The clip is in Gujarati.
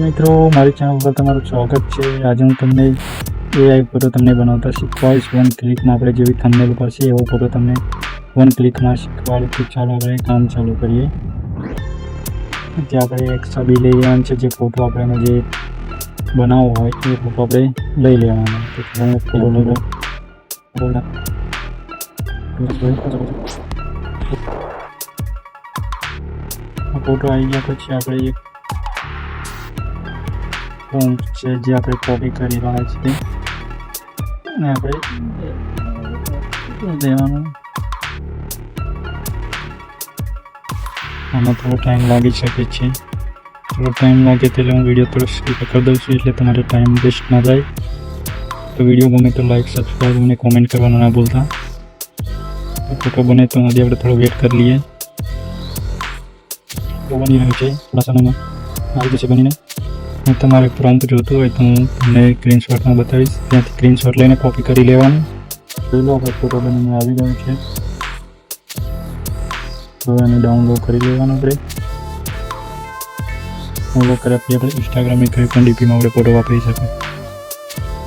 મિત્રો મારી ચેનલ પર તમારું સ્વાગત છે। આજે હું તમને એઆઈ ફોટો તમને બનાવતા શીખવાડીશ। વન ક્લિકમાં આપણે જેવી થંબનેલ પર છે એવો ફોટો તમને વન ક્લિકમાં શીખવાડીશ। તો ચાલો આપણે કામ ચાલુ કરીએ। ત્યાં આપણે એક છબી લઈ લેવાની છે, જે ફોટો આપણે જે બનાવવો હોય એ ફોટો આપણે લઈ લેવાનો। તો હું ફોટો લઈ લઉં। ફોટો આવી ગયા પછી આપણે એક ફોર્મ છે જે આપણે કોપી કરી રહ્યા છીએ અને આપણે દેવાનું। આમાં થોડો ટાઈમ લાગી શકે છે। થોડો ટાઈમ લાગે એટલે હું વિડીયો થોડો સ્કીપ કરી દઉં છું, એટલે તમારે ટાઈમ વેસ્ટ ના જાય। તો વિડીયો ગમે તો લાઈક, સબસ્ક્રાઈબ અને કોમેન્ટ કરવાનું ના ભૂલતા। ફોટો બને તો હજી આપણે થોડો વેટ કરી લઈએ। તો બની રહ્યું છે, થોડા સમયમાં આવી જશે બનીને। હું તમારે પ્રોમ્પ્ટ જોતું હોય તો હું તમને સ્ક્રીનશોટમાં બતાવીશ। ત્યાંથી સ્ક્રીનશોટ લઈને કોપી કરી લેવાનું। જોઈ લો આપણે ફોટો બનીને આવી ગયો છે। તો એને ડાઉનલોડ કરી લેવાનું। આપણે ડાઉનલોડ કર્યા પછી આપણે ઇન્સ્ટાગ્રામની કોઈ પણ ડીપીમાં આપણે ફોટો વાપરી શકીએ।